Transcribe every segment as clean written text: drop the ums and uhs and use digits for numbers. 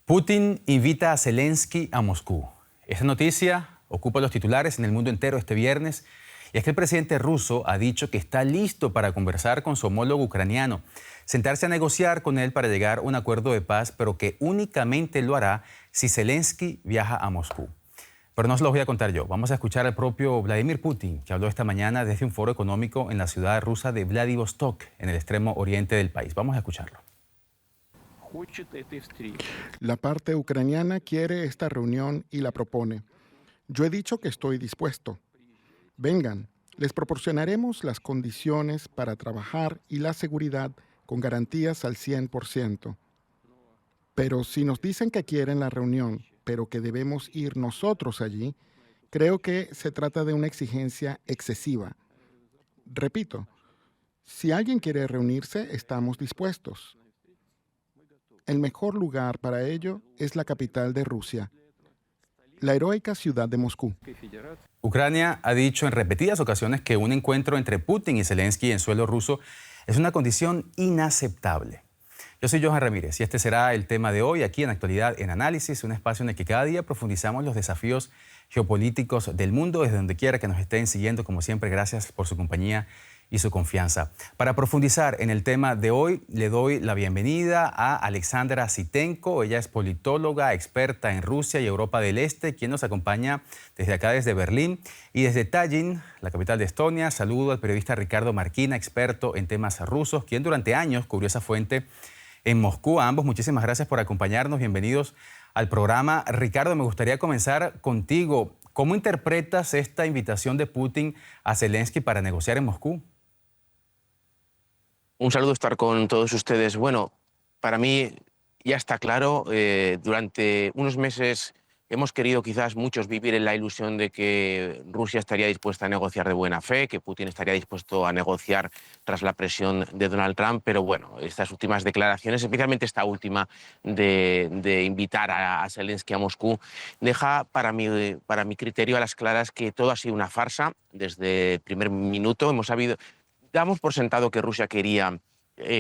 Putin invita a Zelensky a Moscú. Esta noticia ocupa los titulares en el mundo entero este viernes. Y es que el presidente ruso ha dicho que está listo para conversar con su homólogo ucraniano, sentarse a negociar con él para llegar a un acuerdo de paz, pero que únicamente lo hará si Zelensky viaja a Moscú. Pero no se los voy a contar yo. Vamos a escuchar al propio Vladimir Putin, que habló esta mañana desde un foro económico en la ciudad rusa de Vladivostok, en el extremo oriente del país. Vamos a escucharlo. La parte ucraniana quiere esta reunión y la propone. Yo he dicho que estoy dispuesto. Vengan, les proporcionaremos las condiciones para trabajar y la seguridad con garantías al 100%. Pero si nos dicen que quieren la reunión, pero que debemos ir nosotros allí, creo que se trata de una exigencia excesiva. Repito, si alguien quiere reunirse, estamos dispuestos. El mejor lugar para ello es la capital de Rusia, la heroica ciudad de Moscú. Ucrania ha dicho en repetidas ocasiones que un encuentro entre Putin y Zelensky en suelo ruso es una condición inaceptable. Yo soy Johan Ramírez y este será el tema de hoy aquí en Actualidad en Análisis, un espacio en el que cada día profundizamos los desafíos geopolíticos del mundo desde donde quiera que nos estén siguiendo. Como siempre, gracias por su compañía y su confianza. Para profundizar en el tema de hoy, le doy la bienvenida a Alexandra Sitenko. Ella es politóloga, experta en Rusia y Europa del Este, quien nos acompaña desde acá, desde Berlín. Y desde Tallinn, la capital de Estonia, saludo al periodista Ricardo Marquina, experto en temas rusos, quien durante años cubrió esa fuente en Moscú. A ambos, muchísimas gracias por acompañarnos. Bienvenidos al programa. Ricardo, me gustaría comenzar contigo. ¿Cómo interpretas esta invitación de Putin a Zelensky para negociar en Moscú? Un saludo estar con todos ustedes. Bueno, para mí ya está claro, durante unos meses hemos querido quizás muchos vivir en la ilusión de que Rusia estaría dispuesta a negociar de buena fe, que Putin estaría dispuesto a negociar tras la presión de Donald Trump, pero bueno, estas últimas declaraciones, especialmente esta última de invitar a Zelensky a Moscú, deja para mi criterio a las claras que todo ha sido una farsa. Desde el primer minuto damos por sentado que Rusia quería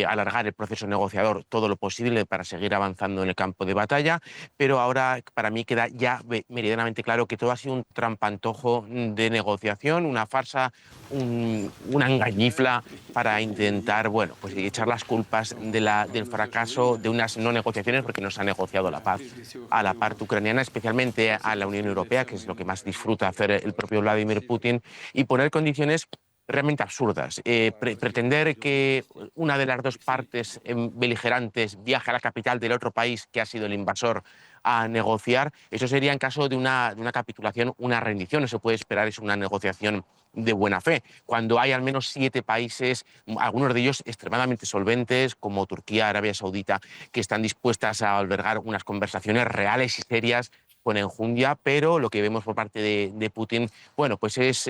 alargar el proceso negociador todo lo posible para seguir avanzando en el campo de batalla, pero ahora para mí queda ya meridianamente claro que todo ha sido un trampantojo de negociación, una farsa, una engañifla para intentar, bueno, pues echar las culpas del fracaso de unas no negociaciones, porque no se ha negociado la paz a la parte ucraniana, especialmente a la Unión Europea, que es lo que más disfruta hacer el propio Vladimir Putin, y poner condiciones realmente absurdas. Pretender que una de las dos partes beligerantes viaje a la capital del otro país que ha sido el invasor a negociar, eso sería en caso de una capitulación, una rendición. No se puede esperar, es una negociación de buena fe. Cuando hay al menos 7 países, algunos de ellos extremadamente solventes, como Turquía, Arabia Saudita, que están dispuestas a albergar unas conversaciones reales y serias con enjundia, pero lo que vemos por parte de Putin, bueno, pues es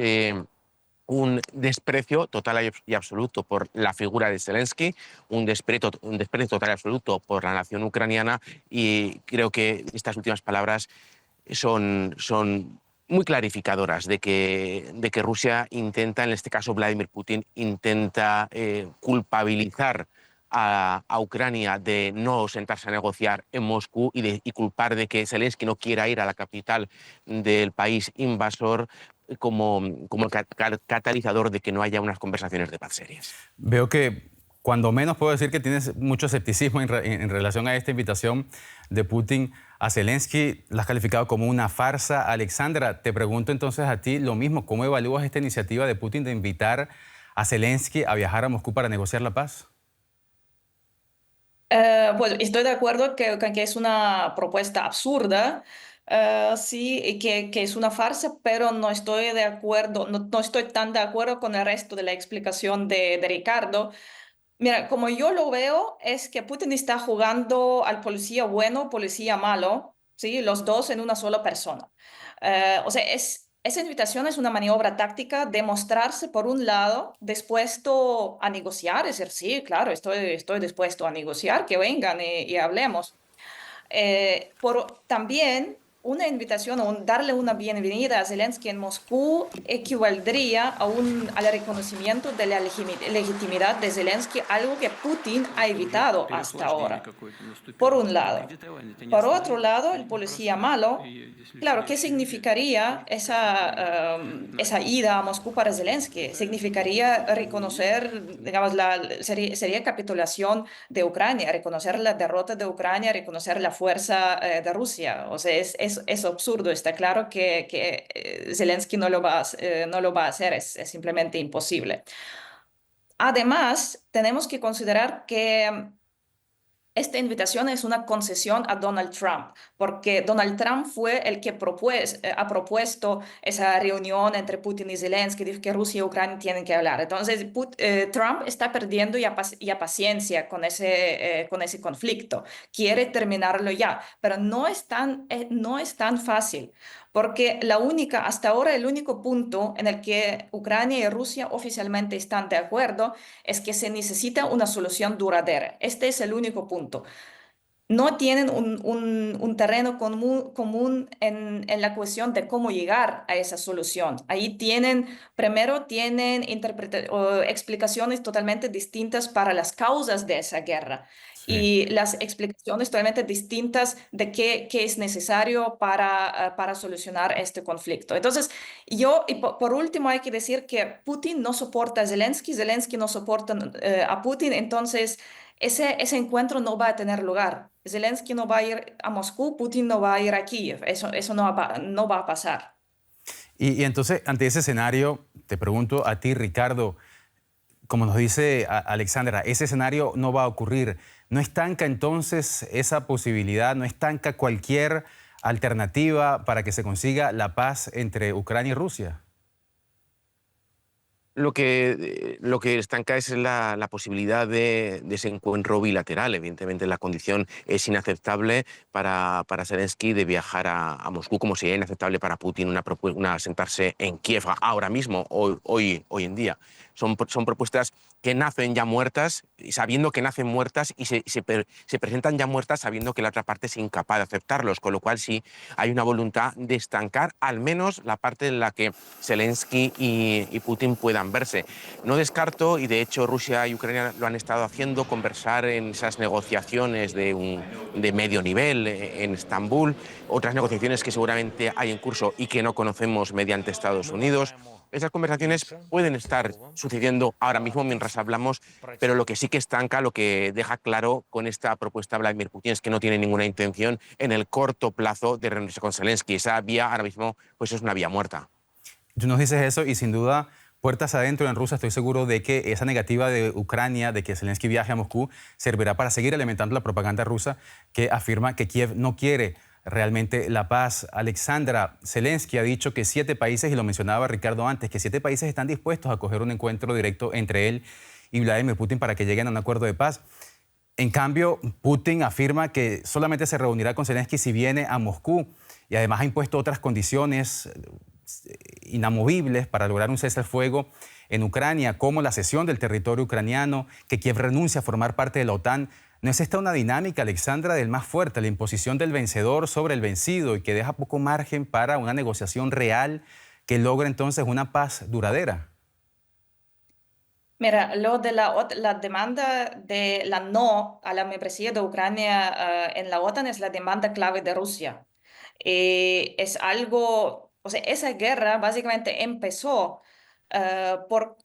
un desprecio total y absoluto por la figura de Zelensky, un desprecio total y absoluto por la nación ucraniana, y creo que estas últimas palabras son muy clarificadoras de que Rusia intenta, en este caso Vladimir Putin, intenta culpabilizar a Ucrania de no sentarse a negociar en Moscú y culpar de que Zelensky no quiera ir a la capital del país invasor como catalizador de que no haya unas conversaciones de paz serias. Veo que, cuando menos puedo decir que tienes mucho escepticismo en relación a esta invitación de Putin a Zelensky. La has calificado como una farsa. Alexandra, te pregunto entonces a ti lo mismo. ¿Cómo evalúas esta iniciativa de Putin de invitar a Zelensky a viajar a Moscú para negociar la paz? Pues estoy de acuerdo con que es una propuesta absurda, sí, y que es una farsa, pero no estoy de acuerdo, no estoy tan de acuerdo con el resto de la explicación de Ricardo. Mira, como yo lo veo, es que Putin está jugando al policía bueno, policía malo, sí, los dos en una sola persona. O sea, esa invitación es una maniobra táctica de mostrarse, por un lado, dispuesto a negociar, es decir, sí, claro, estoy dispuesto a negociar, que vengan y hablemos. También una invitación o darle una bienvenida a Zelensky en Moscú equivaldría al reconocimiento de la legitimidad de Zelensky, algo que Putin ha evitado hasta ahora, por un lado. Por otro lado, el policía malo, claro, ¿qué significaría esa ida a Moscú para Zelensky? Significaría reconocer, digamos, sería capitulación de Ucrania, reconocer la derrota de Ucrania, reconocer la fuerza de Rusia. O sea, es absurdo. Está claro que Zelensky no lo va a hacer, es simplemente imposible. Además, tenemos que considerar que esta invitación es una concesión a Donald Trump, porque Donald Trump fue el que ha propuesto esa reunión entre Putin y Zelensky, dijo que Rusia y Ucrania tienen que hablar. Entonces, Trump está perdiendo ya paciencia con ese conflicto, quiere terminarlo ya, pero no es tan fácil. Porque hasta ahora el único punto en el que Ucrania y Rusia oficialmente están de acuerdo es que se necesita una solución duradera. Este es el único punto. No tienen un terreno común en la cuestión de cómo llegar a esa solución. Ahí primero tienen o explicaciones totalmente distintas para las causas de esa guerra Sí. y las explicaciones totalmente distintas de qué es necesario para solucionar este conflicto. Entonces, por último, hay que decir que Putin no soporta a Zelensky, Zelensky no soporta a Putin, entonces ese encuentro no va a tener lugar. Zelensky no va a ir a Moscú, Putin no va a ir a Kiev. Eso no va a pasar. Y entonces, ante ese escenario, te pregunto a ti, Ricardo, como nos dice Alexandra, ese escenario no va a ocurrir. ¿No estanca entonces esa posibilidad? ¿No estanca cualquier alternativa para que se consiga la paz entre Ucrania y Rusia? Lo que estanca es la posibilidad de ese encuentro bilateral. Evidentemente, la condición es inaceptable para Zelensky de viajar a Moscú, como sería inaceptable para Putin sentarse en Kiev ahora mismo, hoy en día. Son propuestas que nacen ya muertas, sabiendo que nacen muertas, y se presentan ya muertas sabiendo que la otra parte es incapaz de aceptarlos, con lo cual sí hay una voluntad de estancar al menos la parte en la que Zelensky y Putin puedan verse. No descarto, y de hecho Rusia y Ucrania lo han estado haciendo, conversar en esas negociaciones de medio nivel en Estambul, otras negociaciones que seguramente hay en curso y que no conocemos mediante Estados Unidos. Esas conversaciones pueden estar sucediendo ahora mismo mientras hablamos, pero lo que sí que estanca, lo que deja claro con esta propuesta Vladimir Putin es que no tiene ninguna intención en el corto plazo de reunirse con Zelensky. Esa vía ahora mismo pues es una vía muerta. Tú nos dices eso y sin duda, puertas adentro en Rusia, estoy seguro de que esa negativa de Ucrania, de que Zelensky viaje a Moscú, servirá para seguir alimentando la propaganda rusa que afirma que Kiev no quiere realmente la paz. Alexandra, Zelensky ha dicho que 7 países, y lo mencionaba Ricardo antes, que 7 países están dispuestos a acoger un encuentro directo entre él y Vladimir Putin para que lleguen a un acuerdo de paz. En cambio, Putin afirma que solamente se reunirá con Zelensky si viene a Moscú y además ha impuesto otras condiciones inamovibles para lograr un cese al fuego en Ucrania, como la cesión del territorio ucraniano, que Kiev renuncia a formar parte de la OTAN. ¿No es esta una dinámica, Alexandra, del más fuerte, la imposición del vencedor sobre el vencido y que deja poco margen para una negociación real que logre entonces una paz duradera? Mira, lo de la demanda de la no a la membresía de Ucrania en la OTAN es la demanda clave de Rusia. Es algo, o sea, esa guerra básicamente empezó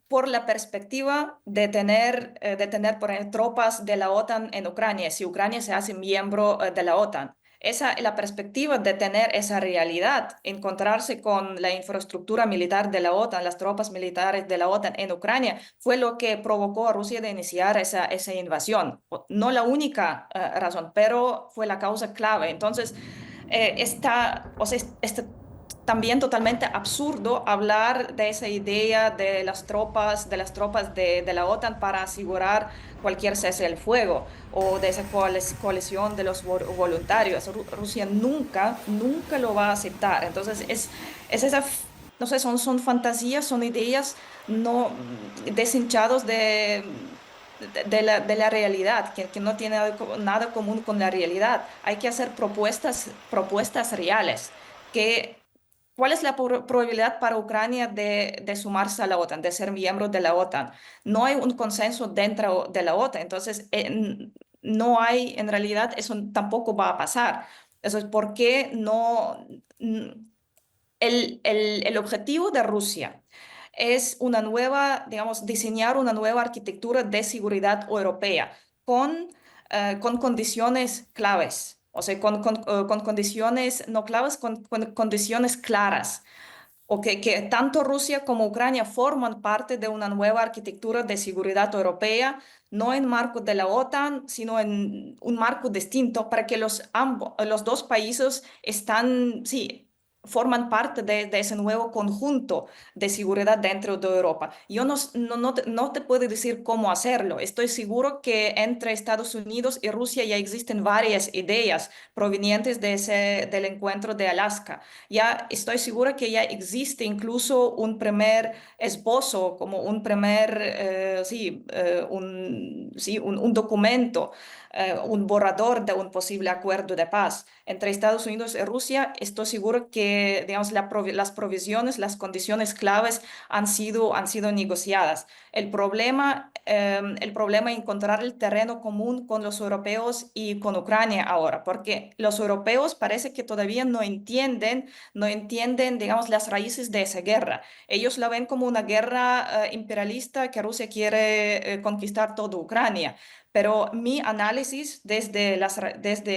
por la perspectiva de tener, por ejemplo, tropas de la OTAN en Ucrania, si Ucrania se hace miembro de la OTAN. La perspectiva de tener esa realidad, encontrarse con la infraestructura militar de la OTAN, las tropas militares de la OTAN en Ucrania, fue lo que provocó a Rusia de iniciar esa invasión. No la única razón, pero fue la causa clave. Entonces, está también totalmente absurdo hablar de esa idea de las tropas de la OTAN para asegurar cualquier cese del fuego o de esa coalición de los voluntarios. Rusia nunca lo va a aceptar. Entonces, es esa, no sé, son fantasías, son ideas no deshinchados de la realidad, que no tiene nada común con la realidad. Hay que hacer propuestas reales. ¿Cuál es la probabilidad para Ucrania de sumarse a la OTAN, de ser miembro de la OTAN? No hay un consenso dentro de la OTAN, entonces no hay, en realidad, eso tampoco va a pasar. Eso es porque no, el objetivo de Rusia es una nueva, digamos, diseñar una nueva arquitectura de seguridad europea con condiciones claves, o sea, con condiciones no claves, con condiciones claras o que tanto Rusia como Ucrania forman parte de una nueva arquitectura de seguridad europea, no en marco de la OTAN, sino en un marco distinto para que los dos países sí, forman parte de ese nuevo conjunto de seguridad dentro de Europa. Yo no te puedo decir cómo hacerlo. Estoy seguro que entre Estados Unidos y Rusia ya existen varias ideas provenientes del encuentro de Alaska. Ya estoy segura que ya existe incluso un primer esbozo, como un primer, un documento, un borrador de un posible acuerdo de paz entre Estados Unidos y Rusia. Estoy seguro que, digamos, las provisiones, las condiciones claves han sido negociadas. El problema es encontrar el terreno común con los europeos y con Ucrania ahora, porque los europeos parece que todavía no entienden, digamos, las raíces de esa guerra. Ellos la ven como una guerra imperialista que Rusia quiere conquistar toda Ucrania. Pero mi análisis desde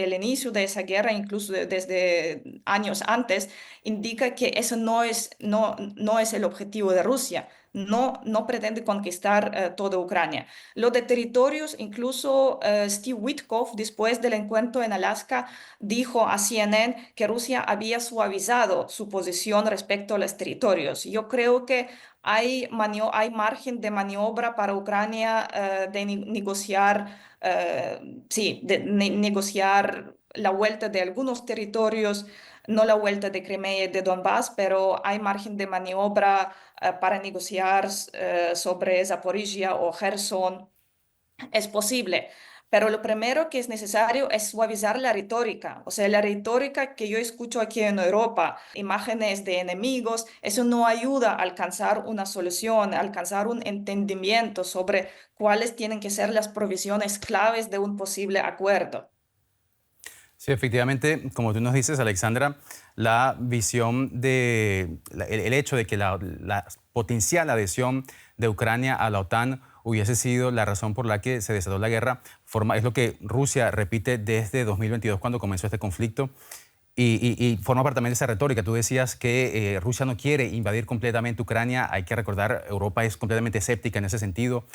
el inicio de esa guerra, incluso desde años antes, indica que eso no es el objetivo de Rusia. No pretende conquistar toda Ucrania. Lo de territorios, incluso Steve Witkoff, después del encuentro en Alaska, dijo a CNN que Rusia había suavizado su posición respecto a los territorios. Yo creo que hay margen de maniobra para Ucrania de negociar, negociar la vuelta de algunos territorios, no la vuelta de Crimea y de Donbass, pero hay margen de maniobra para negociar sobre Zaporizhia o Gerson. Es posible, pero lo primero que es necesario es suavizar la retórica. O sea, la retórica que yo escucho aquí en Europa, imágenes de enemigos, eso no ayuda a alcanzar una solución, a alcanzar un entendimiento sobre cuáles tienen que ser las provisiones claves de un posible acuerdo. Sí, efectivamente, como tú nos dices, Alexandra, la visión el hecho de que la potencial adhesión de Ucrania a la OTAN hubiese sido la razón por la que se desató la guerra, es lo que Rusia repite desde 2022 cuando comenzó este conflicto y forma parte también de esa retórica. Tú decías que Rusia no quiere invadir completamente Ucrania, hay que recordar, Europa es completamente escéptica en ese sentido.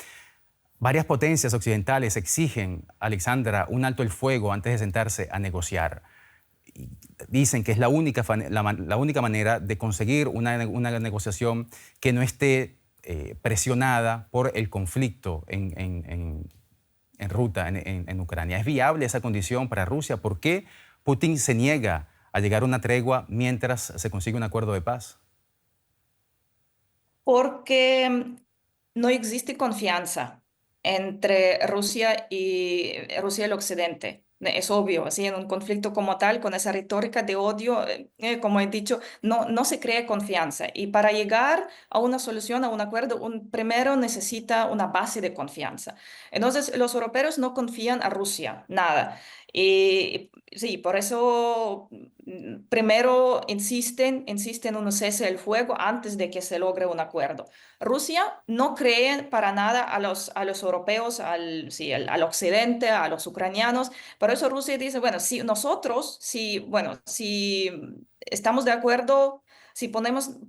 Varias potencias occidentales exigen, Alexandra, un alto el fuego antes de sentarse a negociar. Y dicen que es la única manera de conseguir una negociación que no esté presionada por el conflicto en ruta en Ucrania. ¿Es viable esa condición para Rusia? ¿Por qué Putin se niega a llegar a una tregua mientras se consigue un acuerdo de paz? Porque no existe confianza entre Rusia y el Occidente. Es obvio, así en un conflicto como tal, con esa retórica de odio, como he dicho, no se crea confianza. Y para llegar a una solución, a un acuerdo, primero necesita una base de confianza. Entonces, los europeos no confían a Rusia, nada. Y sí, por eso primero insisten en un cese del fuego antes de que se logre un acuerdo. Rusia no cree para nada a los europeos, al occidente, a los ucranianos. Por eso Rusia dice, bueno, si estamos de acuerdo, si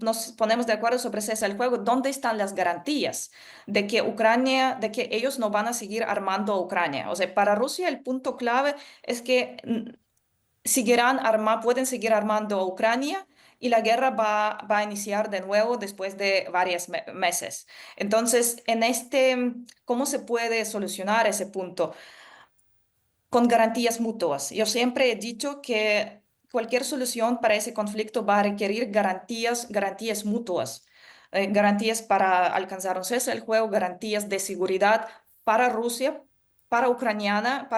nos ponemos de acuerdo sobre cese del fuego, ¿dónde están las garantías de que ellos no van a seguir armando a Ucrania? O sea, para Rusia el punto clave es que pueden seguir armando a Ucrania y la guerra va a iniciar de nuevo después de varios meses. Entonces, ¿cómo se puede solucionar ese punto? Con garantías mutuas. Yo siempre he dicho que cualquier solución para ese conflicto va a requerir garantías mutuas, garantías para alcanzar un cese del juego, garantías de seguridad para Rusia, para Ucrania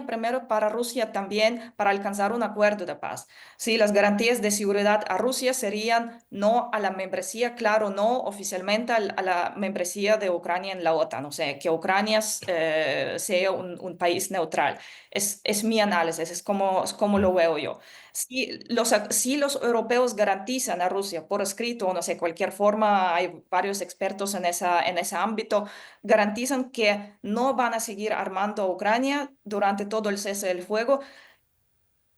primero, para Rusia también, para alcanzar un acuerdo de paz. Sí, las garantías de seguridad a Rusia serían no a la membresía, claro, no oficialmente a la membresía de Ucrania en la OTAN, o sea, que Ucrania sea país neutral. Es mi análisis, es como lo veo yo. Si los europeos garantizan a Rusia por escrito, no sé, cualquier forma, hay varios expertos en ese ámbito, garantizan que no van a seguir armando a Ucrania durante todo el cese del fuego.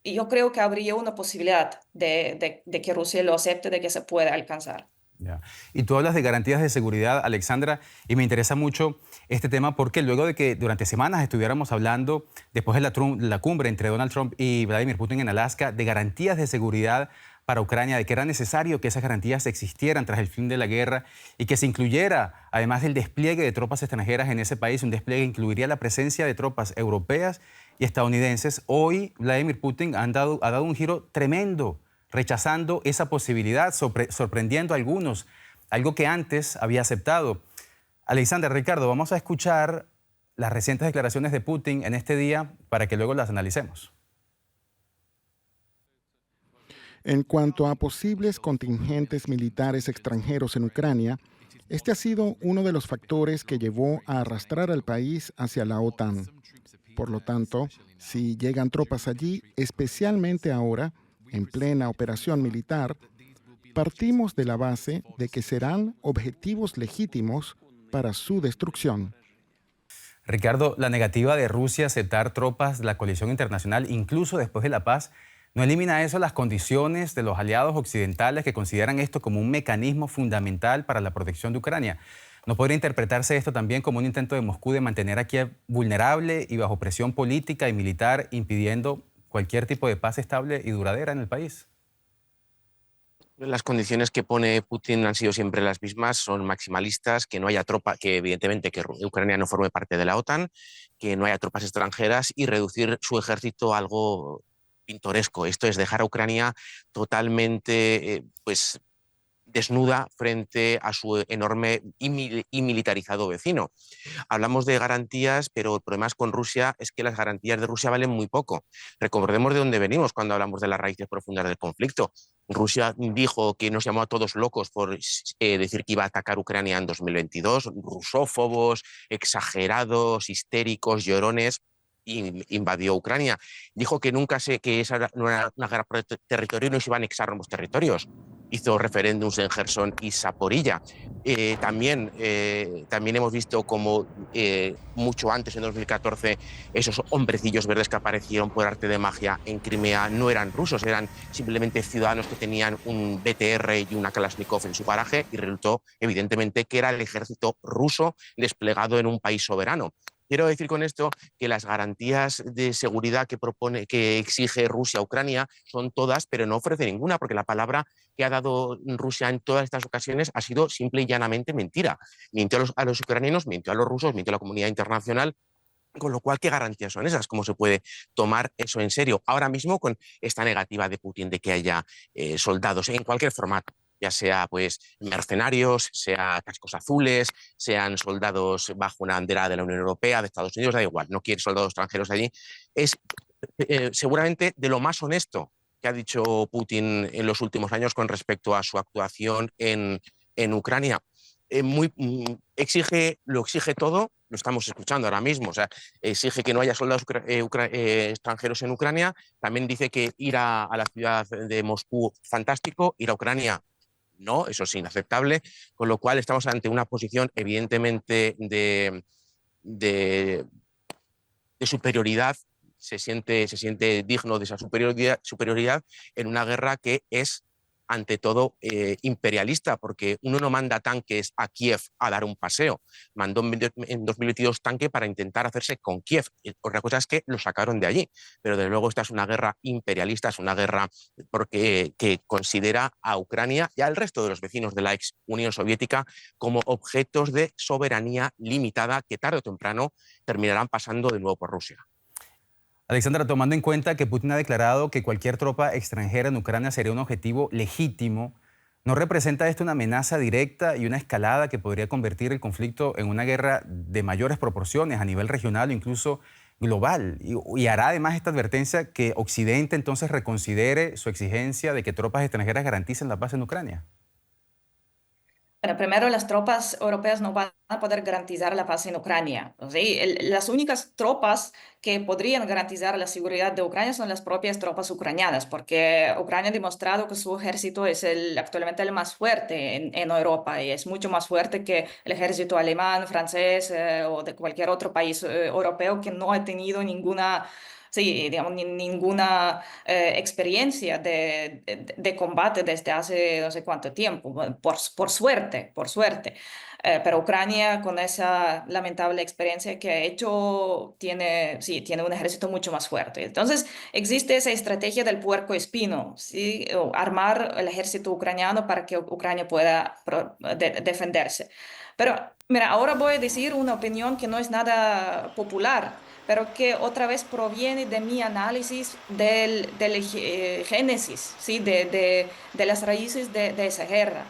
Y yo creo que habría una posibilidad de que Rusia lo acepte, de que se pueda alcanzar. Ya. Y tú hablas de garantías de seguridad, Alexandra, y me interesa mucho este tema porque luego de que durante semanas estuviéramos hablando, después de la cumbre entre Donald Trump y Vladimir Putin en Alaska, de garantías de seguridad para Ucrania, de que era necesario que esas garantías existieran tras el fin de la guerra y que se incluyera, además del despliegue de tropas extranjeras en ese país, un despliegue que incluiría la presencia de tropas europeas y estadounidenses. Hoy Vladimir Putin ha dado un giro tremendo, rechazando esa posibilidad, sorprendiendo a algunos, algo que antes había aceptado. Alexandra, Ricardo, vamos a escuchar las recientes declaraciones de Putin en este día para que luego las analicemos. En cuanto a posibles contingentes militares extranjeros en Ucrania, este ha sido uno de los factores que llevó a arrastrar al país hacia la OTAN. Por lo tanto, si llegan tropas allí, especialmente ahora, en plena operación militar, partimos de la base de que serán objetivos legítimos para su destrucción. Ricardo, la negativa de Rusia a aceptar tropas de la coalición internacional, incluso después de la paz, ¿no elimina eso las condiciones de los aliados occidentales que consideran esto como un mecanismo fundamental para la protección de Ucrania? ¿No podría interpretarse esto también como un intento de Moscú de mantener a Kiev vulnerable y bajo presión política y militar, impidiendo cualquier tipo de paz estable y duradera en el país? Las condiciones que pone Putin han sido siempre las mismas, son maximalistas, que no haya tropas, que evidentemente que Ucrania no forme parte de la OTAN, que no haya tropas extranjeras y reducir su ejército a algo pintoresco. Esto es dejar a Ucrania totalmente desnuda frente a su enorme y militarizado vecino. Hablamos de garantías, pero el problema con Rusia es que las garantías de Rusia valen muy poco. Recordemos de dónde venimos cuando hablamos de las raíces profundas del conflicto. Rusia dijo que nos llamó a todos locos por decir que iba a atacar Ucrania en 2022, rusófobos, exagerados, histéricos, llorones, y invadió Ucrania. Dijo que que esa no era una guerra por territorio y no se iba a anexar nuevos territorios. Hizo referéndums en Gerson y Zaporilla. También hemos visto como mucho antes, en 2014, esos hombrecillos verdes que aparecieron por arte de magia en Crimea no eran rusos, eran simplemente ciudadanos que tenían un BTR y una Kalashnikov en su garaje, y resultó evidentemente que era el ejército ruso desplegado en un país soberano. Quiero decir con esto que las garantías de seguridad que exige Rusia a Ucrania son todas, pero no ofrece ninguna, porque la palabra que ha dado Rusia en todas estas ocasiones ha sido simple y llanamente mentira. Mintió a los ucranianos, mintió a los rusos, mintió a la comunidad internacional. Con lo cual, ¿qué garantías son esas? ¿Cómo se puede tomar eso en serio? Ahora mismo, con esta negativa de Putin de que haya soldados en cualquier formato, ya sea pues mercenarios, sea cascos azules, sean soldados bajo una bandera de la Unión Europea, de Estados Unidos, da igual, no quiere soldados extranjeros allí, es seguramente de lo más honesto que ha dicho Putin en los últimos años con respecto a su actuación en Ucrania. Lo exige todo, lo estamos escuchando ahora mismo, o sea, exige que no haya soldados extranjeros en Ucrania, también dice que ir a la ciudad de Moscú, fantástico, ir a Ucrania, no, eso es inaceptable, con lo cual estamos ante una posición evidentemente de superioridad. Se siente digno de esa superioridad en una guerra que es, ante todo, imperialista, porque uno no manda tanques a Kiev a dar un paseo. Mandó en 2022 tanque para intentar hacerse con Kiev. Otra cosa es que lo sacaron de allí, pero desde luego esta es una guerra imperialista, es una guerra que considera a Ucrania y al resto de los vecinos de la ex Unión Soviética como objetos de soberanía limitada que tarde o temprano terminarán pasando de nuevo por Rusia. Alexandra, tomando en cuenta que Putin ha declarado que cualquier tropa extranjera en Ucrania sería un objetivo legítimo, ¿No representa esto una amenaza directa y una escalada que podría convertir el conflicto en una guerra de mayores proporciones a nivel regional o incluso global? Y hará además esta advertencia que Occidente entonces reconsidere su exigencia de que tropas extranjeras garanticen la paz en Ucrania. Bueno, primero, las tropas europeas no van a poder garantizar la paz en Ucrania. ¿Sí? Las únicas tropas que podrían garantizar la seguridad de Ucrania son las propias tropas ucranianas, porque Ucrania ha demostrado que su ejército es actualmente el más fuerte en Europa y es mucho más fuerte que el ejército alemán, francés o de cualquier otro país europeo que no ha tenido ninguna. Sí, digamos, ninguna experiencia de combate desde hace no sé cuánto tiempo, bueno, por suerte, por suerte. Pero Ucrania, con esa lamentable experiencia que ha hecho, sí, tiene un ejército mucho más fuerte. Entonces, existe esa estrategia del puerco espino, ¿sí? O armar el ejército ucraniano para que Ucrania pueda defenderse. Pero, mira, ahora voy a decir una opinión que no es nada popular, pero que otra vez proviene de mi análisis del génesis, ¿sí? De las raíces de esa guerra.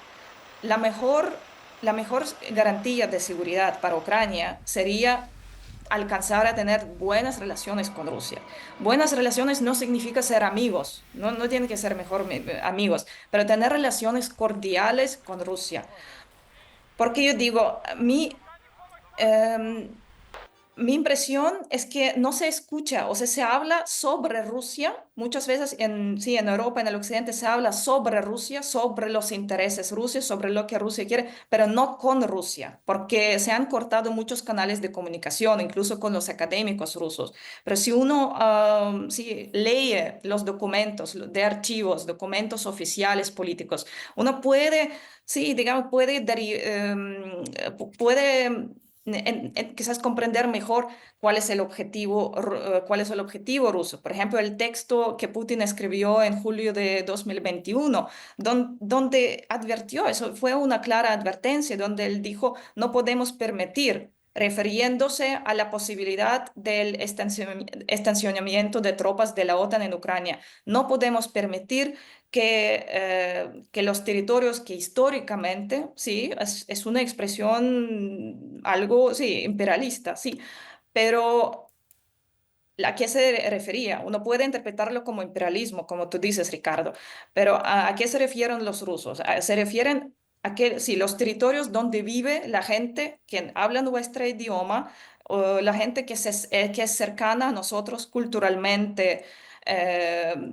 La mejor, la mejor garantía de seguridad para Ucrania sería alcanzar a tener buenas relaciones con Rusia. Buenas relaciones no significa ser amigos, no tienen que ser mejor amigos, pero tener relaciones cordiales con Rusia. Porque yo digo, em, mi impresión es que no se escucha, o sea, se habla sobre Rusia, muchas veces sí, en Europa, en el occidente, se habla sobre Rusia, sobre los intereses rusos, sobre lo que Rusia quiere, pero no con Rusia, porque se han cortado muchos canales de comunicación, incluso con los académicos rusos. Pero si uno sí, lee los documentos de archivos, documentos oficiales políticos, uno puede, sí, digamos, puede quizás comprender mejor cuál es el objetivo ruso. Por ejemplo, el texto que Putin escribió en julio de 2021, donde advirtió, eso fue una clara advertencia, donde él dijo, no podemos permitir, refiriéndose a la posibilidad del estacionamiento de tropas de la OTAN en Ucrania, no podemos permitir que los territorios que históricamente, sí, es una expresión algo, sí, imperialista, sí, pero ¿a qué se refería? Uno puede interpretarlo como imperialismo, como tú dices, Ricardo, pero ¿a qué se refieren los rusos? Se refieren a que, sí, los territorios donde vive la gente que habla nuestro idioma, o la gente que es cercana a nosotros culturalmente,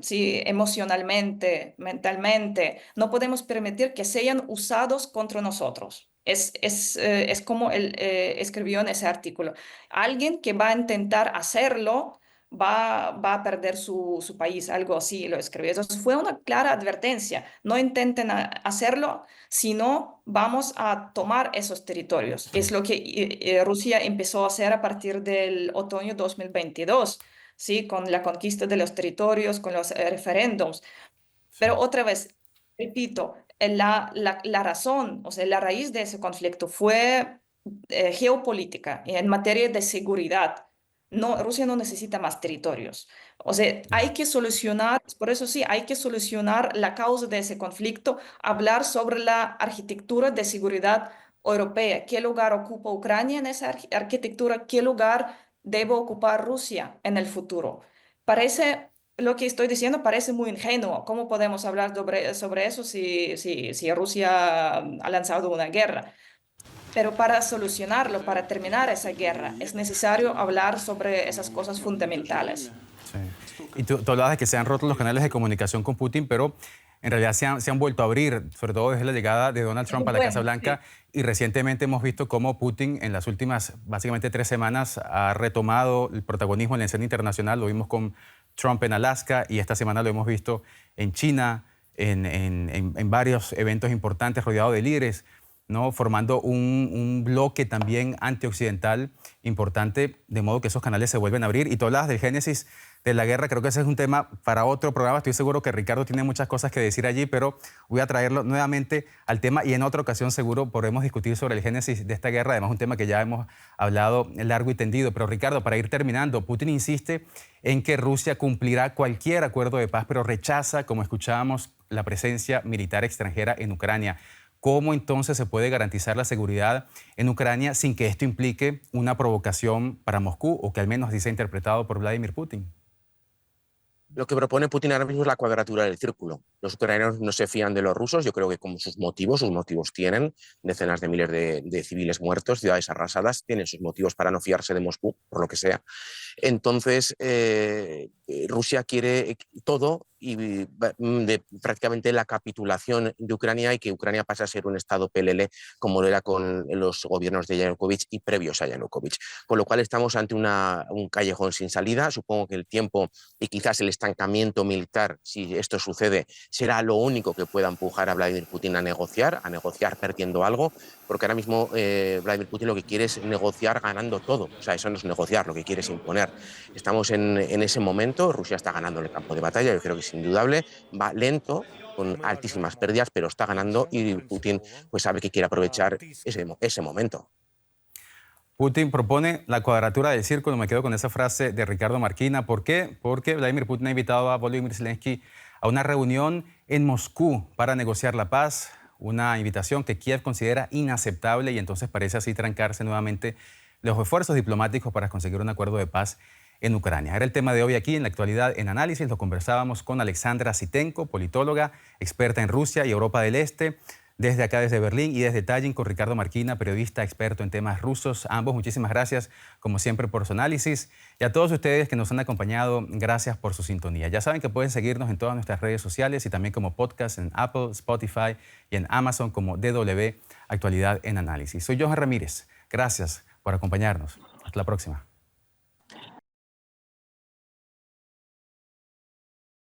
sí, emocionalmente, mentalmente. No podemos permitir que sean usados contra nosotros. Es como él escribió en ese artículo. Alguien que va a intentar hacerlo va a perder su país, algo así lo escribió. Entonces fue una clara advertencia. No intenten hacerlo, sino vamos a tomar esos territorios. Sí. Es lo que Rusia empezó a hacer a partir del otoño 2022. ¿Sí? Con la conquista de los territorios, con los referéndums. Sí. Pero otra vez, repito, la razón, o sea, la raíz de ese conflicto fue geopolítica en materia de seguridad. No, Rusia no necesita más territorios. O sea, hay que solucionar, por eso sí, hay que solucionar la causa de ese conflicto, hablar sobre la arquitectura de seguridad europea. ¿Qué lugar ocupa Ucrania en esa arquitectura? ¿Qué lugar debe ocupar Rusia en el futuro? Parece lo que estoy diciendo parece muy ingenuo. ¿Cómo podemos hablar sobre eso si Rusia ha lanzado una guerra? Pero para solucionarlo, para terminar esa guerra, es necesario hablar sobre esas cosas fundamentales. Sí. Y tú hablabas de que se han roto los canales de comunicación con Putin, pero en realidad se han vuelto a abrir, sobre todo desde la llegada de Donald Trump a la Casa Bueno, Blanca. sí. Y recientemente hemos visto cómo Putin en las últimas, básicamente 3 semanas, ha retomado el protagonismo en la escena internacional. Lo vimos con Trump en Alaska y esta semana lo hemos visto en China, en varios eventos importantes rodeado de líderes, ¿no? Formando un bloque también antioccidental importante, de modo que esos canales se vuelven a abrir. Y tú hablabas del génesis de la guerra, creo que ese es un tema para otro programa. Estoy seguro que Ricardo tiene muchas cosas que decir allí, pero voy a traerlo nuevamente al tema y en otra ocasión seguro podremos discutir sobre el génesis de esta guerra, además un tema que ya hemos hablado largo y tendido. Pero Ricardo, para ir terminando, Putin insiste en que Rusia cumplirá cualquier acuerdo de paz, pero rechaza, como escuchábamos, la presencia militar extranjera en Ucrania. ¿Cómo entonces se puede garantizar la seguridad en Ucrania sin que esto implique una provocación para Moscú, o que al menos así se ha interpretado por Vladimir Putin? Lo que propone Putin ahora mismo es la cuadratura del círculo. Los ucranianos no se fían de los rusos, yo creo que como sus motivos tienen, decenas de miles de civiles muertos, ciudades arrasadas, tienen sus motivos para no fiarse de Moscú, por lo que sea. Entonces, Rusia quiere todo y prácticamente la capitulación de Ucrania, y que Ucrania pase a ser un estado PLL como lo era con los gobiernos de Yanukovych y previos a Yanukovych. Con lo cual estamos ante un callejón sin salida. Supongo que el tiempo y quizás el estancamiento militar, si esto sucede, será lo único que pueda empujar a Vladimir Putin a negociar perdiendo algo, porque ahora mismo Vladimir Putin lo que quiere es negociar ganando todo. O sea, eso no es negociar, lo que quiere es imponer. Estamos en ese momento. Rusia está ganando en el campo de batalla, yo creo que es indudable, va lento, con altísimas pérdidas, pero está ganando, y Putin pues sabe que quiere aprovechar ese momento. Putin propone la cuadratura del círculo. Me quedo con esa frase de Ricardo Marquina. ¿Por qué? Porque Vladimir Putin ha invitado a Volodymyr Zelensky a una reunión en Moscú para negociar la paz, una invitación que Kiev considera inaceptable, y entonces parece así trancarse nuevamente los esfuerzos diplomáticos para conseguir un acuerdo de paz en Ucrania. Era el tema de hoy aquí en La Actualidad en Análisis. Lo conversábamos con Alexandra Sitenko, politóloga, experta en Rusia y Europa del Este. Desde acá, desde Berlín, y desde Tallinn con Ricardo Marquina, periodista experto en temas rusos. Ambos, muchísimas gracias, como siempre, por su análisis. Y a todos ustedes que nos han acompañado, gracias por su sintonía. Ya saben que pueden seguirnos en todas nuestras redes sociales y también como podcast en Apple, Spotify y en Amazon como DW Actualidad en Análisis. Soy Johan Ramírez. Gracias por acompañarnos. Hasta la próxima.